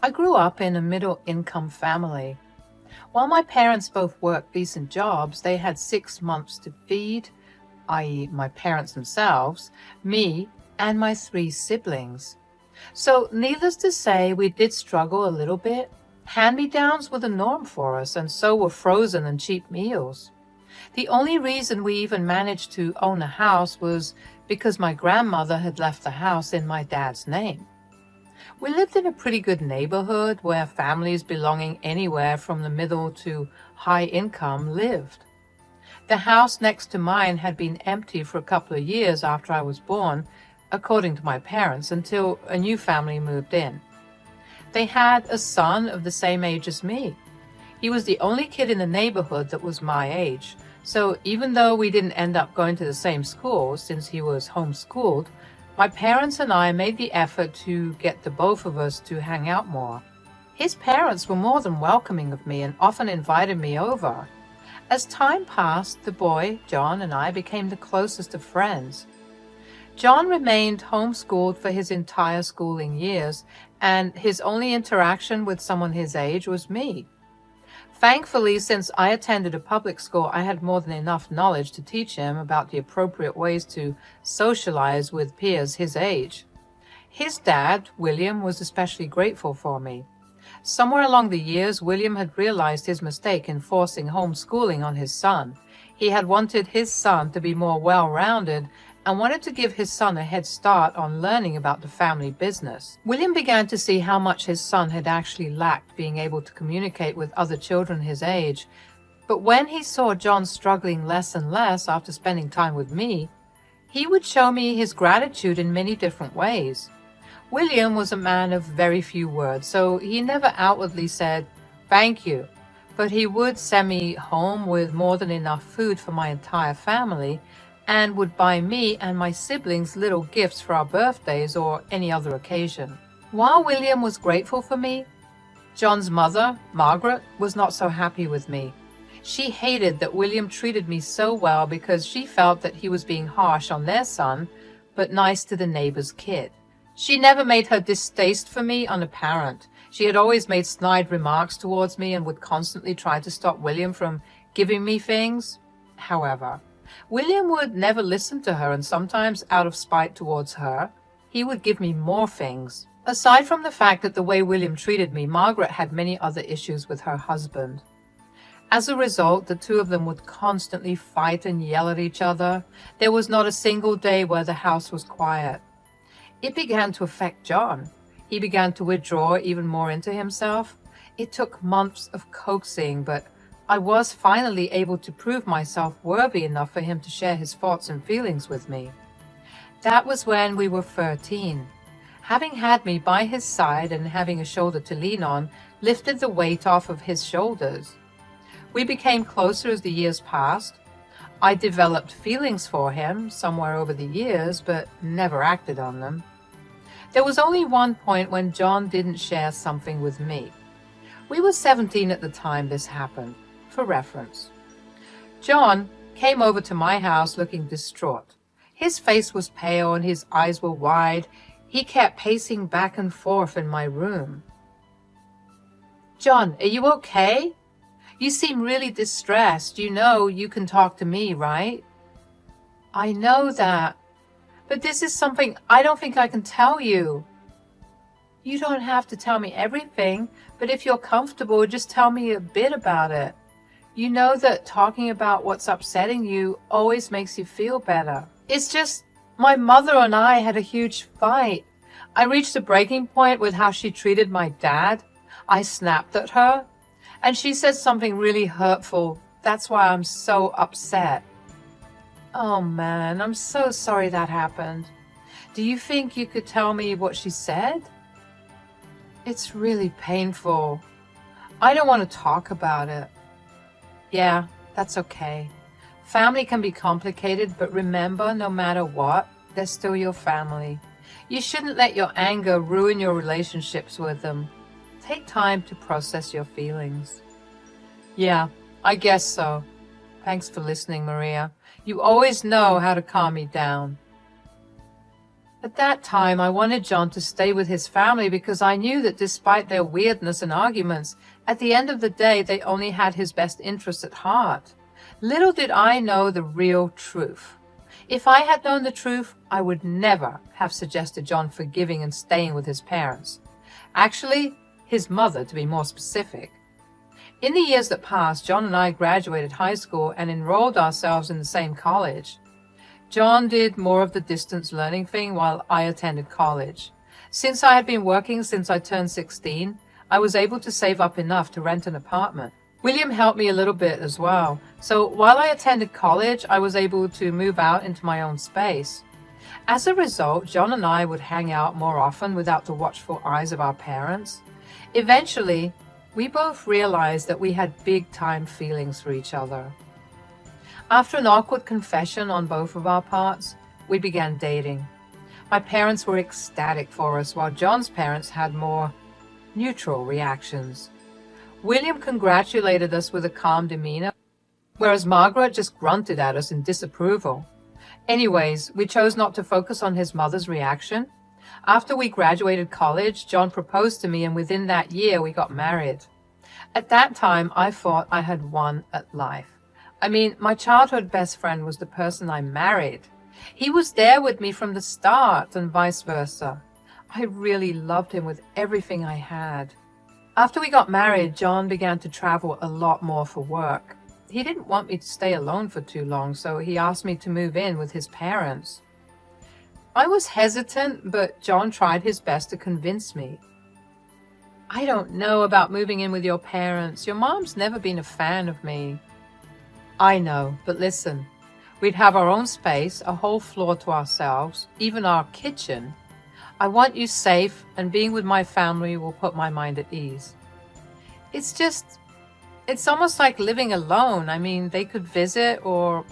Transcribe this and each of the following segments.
I grew up in a middle-income family. While my parents both worked decent jobs, they had 6 months to feed, i.e., my parents themselves, me, and my 3 siblings. So, needless to say, we did struggle a little bit. Hand-me-downs were the norm for us, and so were frozen and cheap meals. The only reason we even managed to own a house was because my grandmother had left the house in my dad's name. We lived in a pretty good neighborhood where families belonging anywhere from the middle to high income lived. The house next to mine had been empty for a couple of years after I was born, according to my parents, until a new family moved in. They had a son of the same age as me. He was the only kid in the neighborhood that was my age, so even though we didn't end up going to the same school since he was homeschooled, my parents and I made the effort to get the both of us to hang out more. His parents were more than welcoming of me and often invited me over. As time passed, the boy, John, and I became the closest of friends. John remained homeschooled for his entire schooling years, and his only interaction with someone his age was me. Thankfully, since I attended a public school, I had more than enough knowledge to teach him about the appropriate ways to socialize with peers his age. His dad, William, was especially grateful for me. Somewhere along the years, William had realized his mistake in forcing homeschooling on his son. He had wanted his son to be more well-rounded and wanted to give his son a head start on learning about the family business. William began to see how much his son had actually lacked being able to communicate with other children his age. But when he saw John struggling less and less after spending time with me, he would show me his gratitude in many different ways. William was a man of very few words, so he never outwardly said, "Thank you," but he would send me home with more than enough food for my entire family, and would buy me and my siblings little gifts for our birthdays or any other occasion. While William was grateful for me, John's mother, Margaret, was not so happy with me. She hated that William treated me so well because she felt that he was being harsh on their son, but nice to the neighbor's kid. She never made her distaste for me unapparent. She had always made snide remarks towards me and would constantly try to stop William from giving me things. However, William would never listen to her, and sometimes, out of spite towards her, he would give me more things. Aside from the fact that the way William treated me, Margaret had many other issues with her husband. As a result, the two of them would constantly fight and yell at each other. There was not a single day where the house was quiet. It began to affect John. He began to withdraw even more into himself. It took months of coaxing, but I was finally able to prove myself worthy enough for him to share his thoughts and feelings with me. That was when we were 13. Having had me by his side and having a shoulder to lean on lifted the weight off of his shoulders. We became closer as the years passed. I developed feelings for him somewhere over the years, but never acted on them. There was only one point when John didn't share something with me. We were 17 at the time this happened. For reference, John came over to my house looking distraught. His face was pale and his eyes were wide. He kept pacing back and forth in my room. "John, are you okay? You seem really distressed. You know you can talk to me, right?" "I know that, but this is something I don't think I can tell you." "You don't have to tell me everything, but if you're comfortable, just tell me a bit about it. You know that talking about what's upsetting you always makes you feel better. It's just, my mother and I had a huge fight. I reached a breaking point with how she treated my dad. I snapped at her, and she said something really hurtful. That's why I'm so upset." "Oh man, I'm so sorry that happened. Do you think you could tell me what she said?" "It's really painful. I don't want to talk about it." "Yeah, that's okay. Family can be complicated, but remember, no matter what, they're still your family. You shouldn't let your anger ruin your relationships with them. Take time to process your feelings." "Yeah, I guess so. Thanks for listening, Maria. You always know how to calm me down." At that time, I wanted John to stay with his family because I knew that despite their weirdness and arguments, at the end of the day, they only had his best interests at heart. Little did I know the real truth. If I had known the truth, I would never have suggested John forgiving and staying with his parents. Actually, his mother, to be more specific. In the years that passed, John and I graduated high school and enrolled ourselves in the same college. John did more of the distance learning thing while I attended college. Since I had been working since I turned 16, I was able to save up enough to rent an apartment. William helped me a little bit as well, so while I attended college, I was able to move out into my own space. As a result, John and I would hang out more often without the watchful eyes of our parents. Eventually, we both realized that we had big-time feelings for each other. After an awkward confession on both of our parts, we began dating. My parents were ecstatic for us, while John's parents had more neutral reactions. William congratulated us with a calm demeanor, whereas Margaret just grunted at us in disapproval. Anyways, we chose not to focus on his mother's reaction. After we graduated college, John proposed to me, and within that year, we got married. At that time, I thought I had won at life. I mean, my childhood best friend was the person I married. He was there with me from the start, and vice versa. I really loved him with everything I had. After we got married, John began to travel a lot more for work. He didn't want me to stay alone for too long, so he asked me to move in with his parents. I was hesitant, but John tried his best to convince me. I don't know about moving in with your parents. Your mom's never been a fan of me. I know, but listen, we'd have our own space, a whole floor to ourselves, even our kitchen. I want you safe, and being with my family will put my mind at ease. It's almost like living alone. I mean, they could visit, or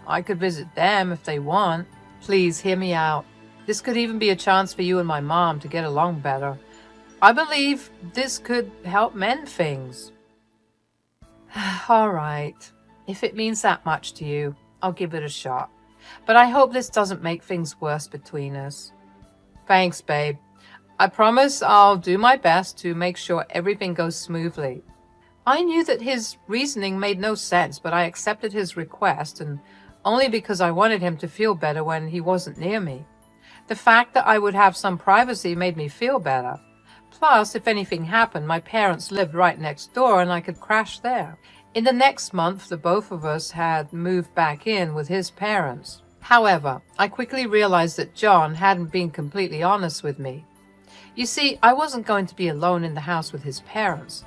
I could visit them if they want. Please hear me out. This could even be a chance for you and my mom to get along better. I believe this could help mend things. All right. If it means that much to you, I'll give it a shot. But I hope this doesn't make things worse between us. Thanks, babe. I promise I'll do my best to make sure everything goes smoothly. I knew that his reasoning made no sense, but I accepted his request, and only because I wanted him to feel better when he wasn't near me. The fact that I would have some privacy made me feel better. Plus, if anything happened, my parents lived right next door and I could crash there. In the next month, the both of us had moved back in with his parents. However, I quickly realized that John hadn't been completely honest with me. You see, I wasn't going to be alone in the house with his parents.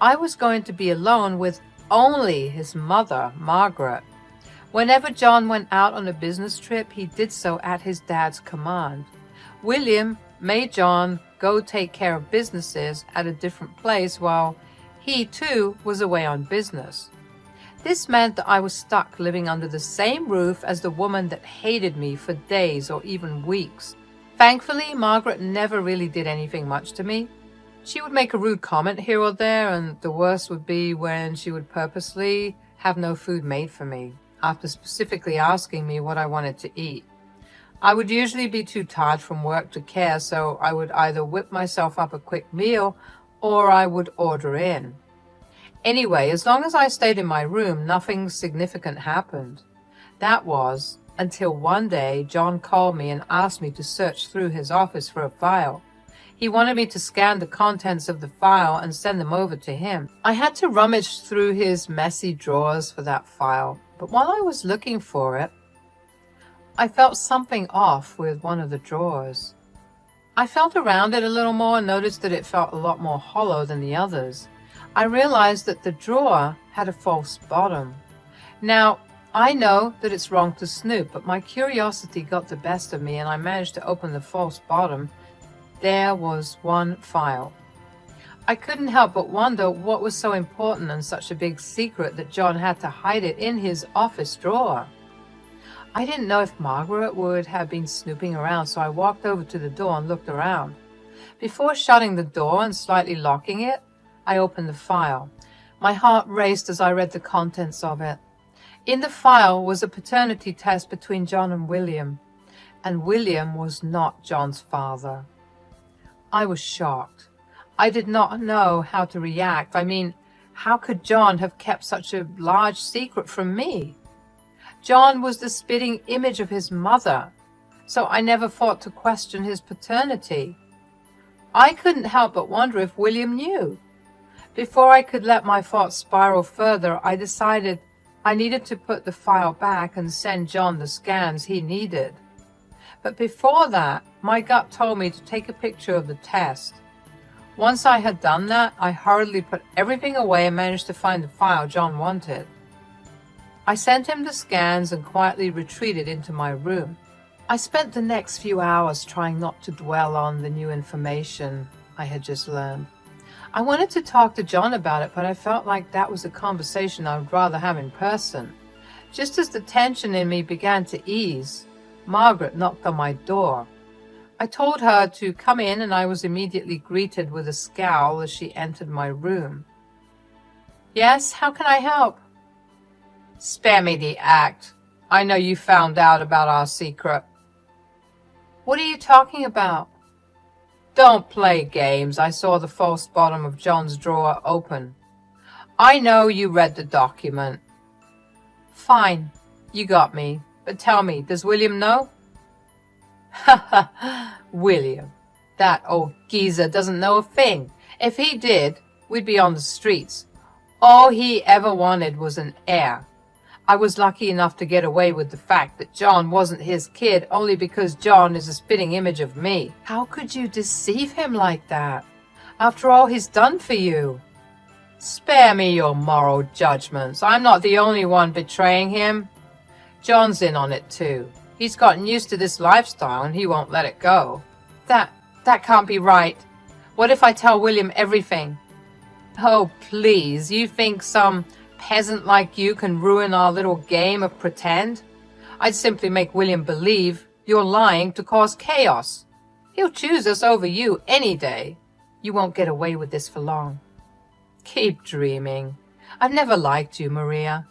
I was going to be alone with only his mother, Margaret. Whenever John went out on a business trip, he did so at his dad's command. William made John go take care of businesses at a different place while he, too, was away on business. This meant that I was stuck living under the same roof as the woman that hated me for days or even weeks. Thankfully, Margaret never really did anything much to me. She would make a rude comment here or there, and the worst would be when she would purposely have no food made for me, after specifically asking me what I wanted to eat. I would usually be too tired from work to care, so I would either whip myself up a quick meal or I would order in. Anyway, as long as I stayed in my room, nothing significant happened. That was until one day John called me and asked me to search through his office for a file. He wanted me to scan the contents of the file and send them over to him. I had to rummage through his messy drawers for that file, but while I was looking for it, I felt something off with one of the drawers. I felt around it a little more and noticed that it felt a lot more hollow than the others. I realized that the drawer had a false bottom. Now, I know that it's wrong to snoop, but my curiosity got the best of me and I managed to open the false bottom. There was one file. I couldn't help but wonder what was so important and such a big secret that John had to hide it in his office drawer. I didn't know if Margaret would have been snooping around, so I walked over to the door and looked around. Before shutting the door and slightly locking it, I opened the file. My heart raced as I read the contents of it. In the file was a paternity test between John and William. and William was not John's father. I was shocked. I did not know how to react. I mean, how could John have kept such a large secret from me? John was the spitting image of his mother, so I never thought to question his paternity. I couldn't help but wonder if William knew. Before I could let my thoughts spiral further, I decided I needed to put the file back and send John the scans he needed. But before that, my gut told me to take a picture of the test. Once I had done that, I hurriedly put everything away and managed to find the file John wanted. I sent him the scans and quietly retreated into my room. I spent the next few hours trying not to dwell on the new information I had just learned. I wanted to talk to John about it, but I felt like that was a conversation I would rather have in person. Just as the tension in me began to ease, Margaret knocked on my door. I told her to come in, and I was immediately greeted with a scowl as she entered my room. "Yes, how can I help?" "Spare me the act. I know you found out about our secret." "What are you talking about?" "Don't play games. I saw the false bottom of John's drawer open. I know you read the document." "Fine, you got me. But tell me, does William know?" "Ha ha, William. That old geezer doesn't know a thing. If he did, we'd be on the streets. All he ever wanted was an heir. I was lucky enough to get away with the fact that John wasn't his kid only because John is a spitting image of me." "How could you deceive him like that? After all he's done for you?" "Spare me your moral judgments. I'm not the only one betraying him. John's in on it too. He's gotten used to this lifestyle and he won't let it go." That can't be right. What if I tell William everything?" "Oh, please, you think some peasant like you can ruin our little game of pretend? I'd simply make William believe you're lying to cause chaos. He'll choose us over you any day. You won't get away with this for long." "Keep dreaming. I've never liked you, Maria.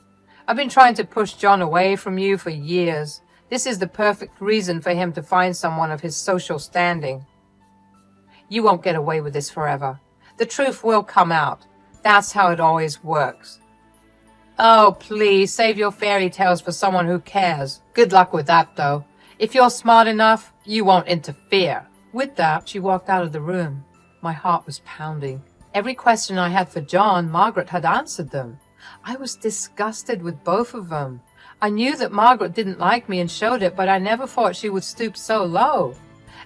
I've been trying to push John away from you for years. This is the perfect reason for him to find someone of his social standing." "You won't get away with this forever. The truth will come out. That's how it always works." "Oh, please, save your fairy tales for someone who cares. Good luck with that, though. If you're smart enough, you won't interfere." With that, she walked out of the room. My heart was pounding. Every question I had for John, Margaret had answered them. I was disgusted with both of them. I knew that Margaret didn't like me and showed it, but I never thought she would stoop so low.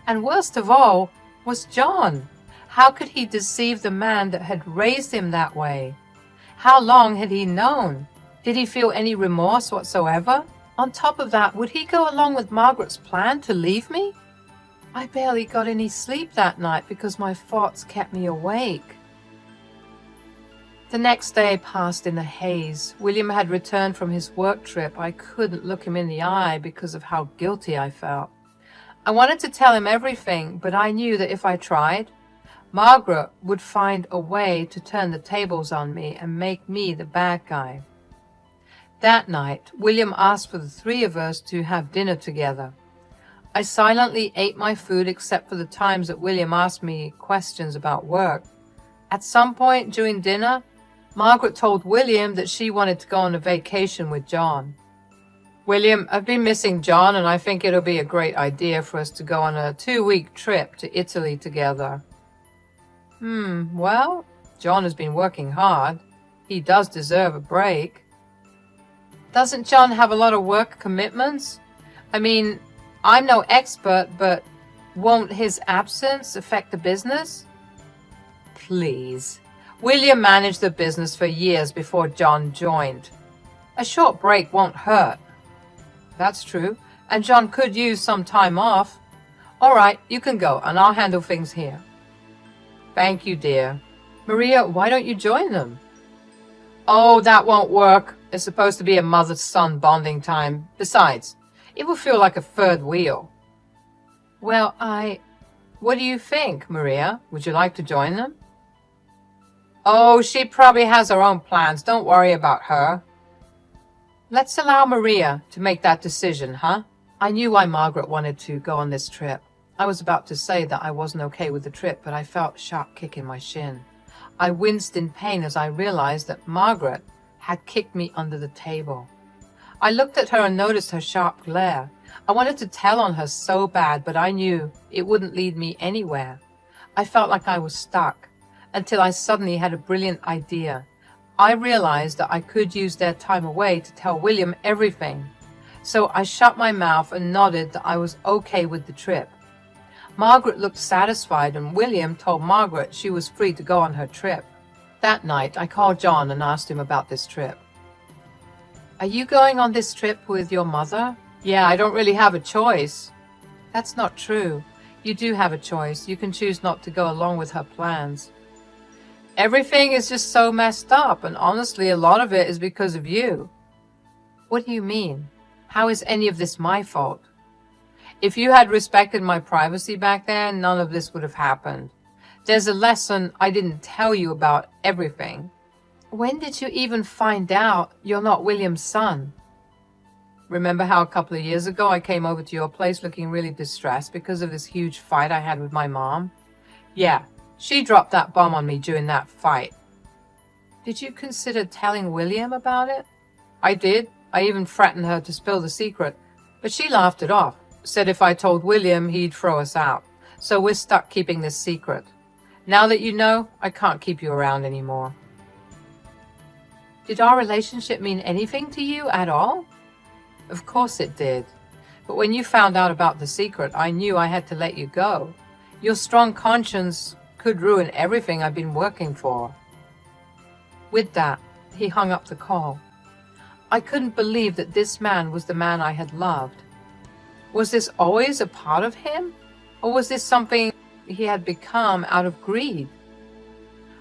And worst of all was John. How could he deceive the man that had raised him that way? How long had he known? Did he feel any remorse whatsoever? On top of that, would he go along with Margaret's plan to leave me? I barely got any sleep that night because my thoughts kept me awake. The next day passed in a haze. William had returned from his work trip. I couldn't look him in the eye because of how guilty I felt. I wanted to tell him everything, but I knew that if I tried, Margaret would find a way to turn the tables on me and make me the bad guy. That night, William asked for the three of us to have dinner together. I silently ate my food except for the times that William asked me questions about work. At some point during dinner, Margaret told William that she wanted to go on a vacation with John. "William, I've been missing John, and I think it'll be a great idea for us to go on a 2-week trip to Italy together." Well, John has been working hard. He does deserve a break." "Doesn't John have a lot of work commitments? I mean, I'm no expert, but won't his absence affect the business?" "Please. William managed the business for years before John joined. A short break won't hurt." "That's true, and John could use some time off." "All right, you can go, and I'll handle things here." "Thank you, dear. Maria, why don't you join them?" "Oh, that won't work. It's supposed to be a mother-son bonding time. Besides, it will feel like a third wheel." "Well, what do you think, Maria? Would you like to join them?" "Oh, she probably has her own plans. Don't worry about her." "Let's allow Maria to make that decision, huh? I knew why Margaret wanted to go on this trip. I was about to say that I wasn't okay with the trip, but I felt a sharp kick in my shin. I winced in pain as I realized that Margaret had kicked me under the table. I looked at her and noticed her sharp glare. I wanted to tell on her so bad, but I knew it wouldn't lead me anywhere. I felt like I was stuck until I suddenly had a brilliant idea. I realized that I could use their time away to tell William everything. So I shut my mouth and nodded that I was okay with the trip. Margaret looked satisfied, and William told Margaret she was free to go on her trip. That night, I called John and asked him about this trip. "Are you going on this trip with your mother?" "Yeah, I don't really have a choice." "That's not true. You do have a choice. You can choose not to go along with her plans." "Everything is just so messed up, and honestly, a lot of it is because of you." "What do you mean? How is any of this my fault?" "If you had respected my privacy back then, none of this would have happened. There's a lesson I didn't tell you about everything." "When did you even find out you're not William's son?" "Remember how a couple of years ago I came over to your place looking really distressed because of this huge fight I had with my mom?" "Yeah, she dropped that bomb on me during that fight." "Did you consider telling William about it?" "I did. I even threatened her to spill the secret, but she laughed it off, said if I told William, he'd throw us out. So we're stuck keeping this secret. Now that you know, I can't keep you around anymore." "Did our relationship mean anything to you at all?" "Of course it did. But when you found out about the secret, I knew I had to let you go. Your strong conscience could ruin everything I've been working for." With that, he hung up the call. I couldn't believe that this man was the man I had loved. Was this always a part of him? Or was this something he had become out of greed?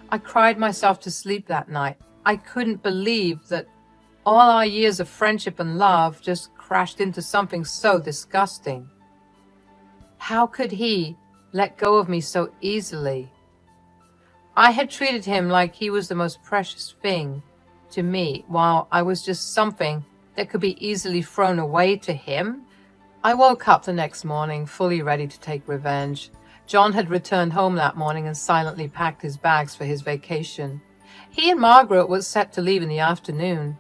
I cried myself to sleep that night. I couldn't believe that all our years of friendship and love just crashed into something so disgusting. How could he let go of me so easily? I had treated him like he was the most precious thing to me, while I was just something that could be easily thrown away to him. I woke up the next morning fully ready to take revenge. John had returned home that morning and silently packed his bags for his vacation. He and Margaret were set to leave in the afternoon.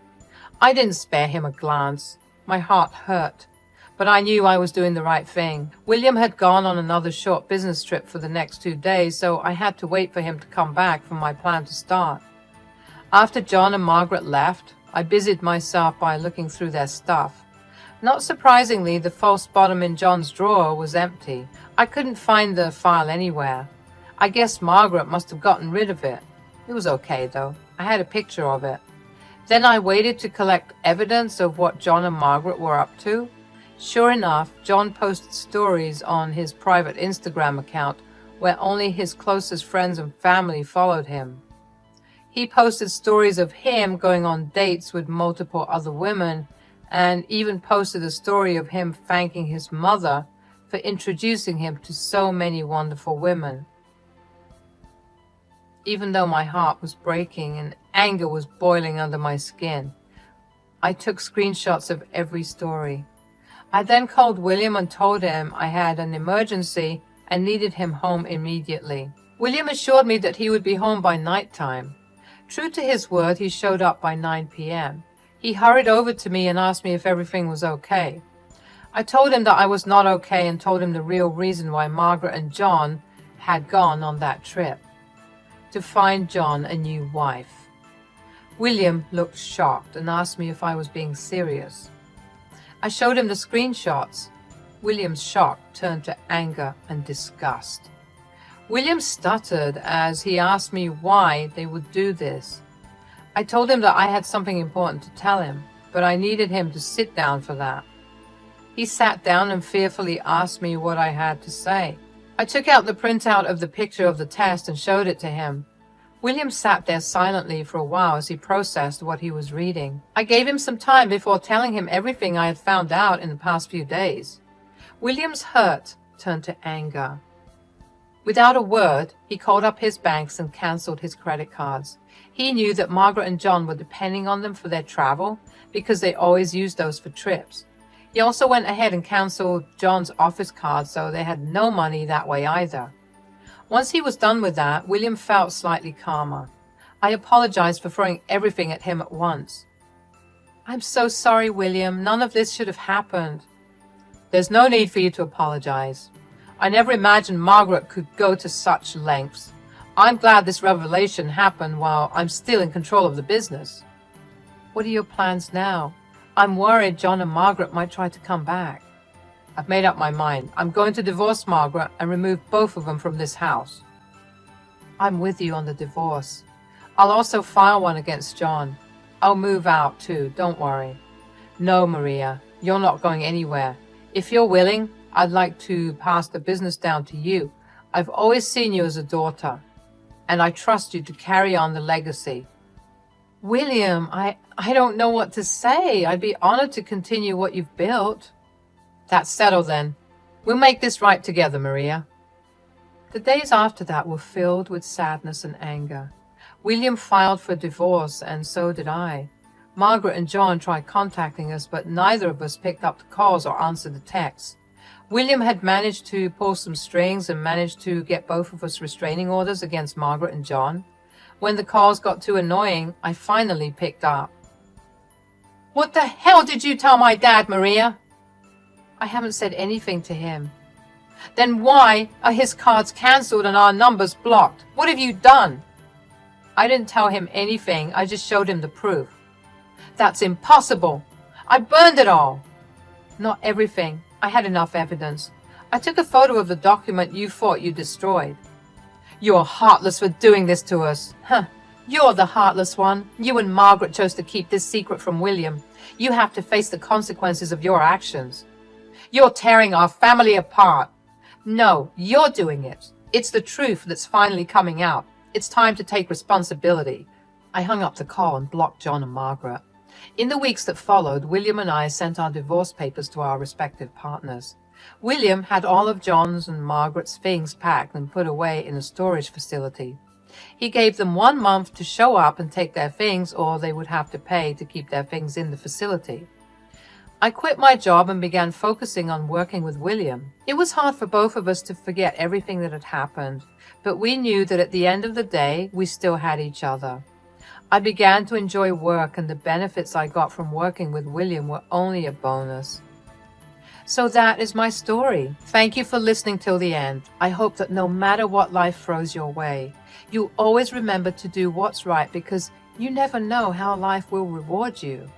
I didn't spare him a glance. My heart hurt, but I knew I was doing the right thing. William had gone on another short business trip for the next 2 days, so I had to wait for him to come back for my plan to start. After John and Margaret left, I busied myself by looking through their stuff. Not surprisingly, the false bottom in John's drawer was empty. I couldn't find the file anywhere. I guess Margaret must have gotten rid of it. It was okay, though. I had a picture of it. Then I waited to collect evidence of what John and Margaret were up to. Sure enough, John posted stories on his private Instagram account where only his closest friends and family followed him. He posted stories of him going on dates with multiple other women, and even posted a story of him thanking his mother for introducing him to so many wonderful women. Even though my heart was breaking and anger was boiling under my skin, I took screenshots of every story. I then called William and told him I had an emergency and needed him home immediately. William assured me that he would be home by nighttime. True to his word, he showed up by 9 p.m. He hurried over to me and asked me if everything was okay. I told him that I was not okay and told him the real reason why Margaret and John had gone on that trip: to find John a new wife. William looked shocked and asked me if I was being serious. I showed him the screenshots. William's shock turned to anger and disgust. William stuttered as he asked me why they would do this. I told him that I had something important to tell him, but I needed him to sit down for that. He sat down and fearfully asked me what I had to say. I took out the printout of the picture of the test and showed it to him. William sat there silently for a while as he processed what he was reading. I gave him some time before telling him everything I had found out in the past few days. William's hurt turned to anger. Without a word, he called up his banks and canceled his credit cards. He knew that Margaret and John were depending on them for their travel because they always used those for trips. He also went ahead and canceled John's office card, so they had no money that way either. Once he was done with that, William felt slightly calmer. I apologized for throwing everything at him at once. I'm so sorry, William. None of this should have happened. There's no need for you to apologize. I never imagined Margaret could go to such lengths. I'm glad this revelation happened while I'm still in control of the business. What are your plans now? I'm worried John and Margaret might try to come back. I've made up my mind. I'm going to divorce Margaret and remove both of them from this house. I'm with you on the divorce. I'll also file one against John. I'll move out too, don't worry. No, Maria, you're not going anywhere. If you're willing, I'd like to pass the business down to you. I've always seen you as a daughter, and I trust you to carry on the legacy. William, I don't know what to say. I'd be honored to continue what you've built. That's settled then. We'll make this right together, Maria. The days after that were filled with sadness and anger. William filed for divorce, and so did I. Margaret and John tried contacting us, but neither of us picked up the calls or answered the texts. William had managed to pull some strings and managed to get both of us restraining orders against Margaret and John. When the calls got too annoying, I finally picked up. What the hell did you tell my dad, Maria? I haven't said anything to him. Then why are his cards cancelled and our numbers blocked? What have you done? I didn't tell him anything. I just showed him the proof. That's impossible. I burned it all. Not everything. I had enough evidence. I took a photo of the document you thought you destroyed. You're heartless for doing this to us. Huh. You're the heartless one. You and Margaret chose to keep this secret from William. You have to face the consequences of your actions. You're tearing our family apart. No, you're doing it. It's the truth that's finally coming out. It's time to take responsibility. I hung up the call and blocked John and Margaret. In the weeks that followed, William and I sent our divorce papers to our respective partners. William had all of John's and Margaret's things packed and put away in a storage facility. He gave them 1 month to show up and take their things, or they would have to pay to keep their things in the facility. I quit my job and began focusing on working with William. It was hard for both of us to forget everything that had happened, but we knew that at the end of the day, we still had each other. I began to enjoy work, and the benefits I got from working with William were only a bonus. So that is my story. Thank you for listening till the end. I hope that no matter what life throws your way, you'll always remember to do what's right, because you never know how life will reward you.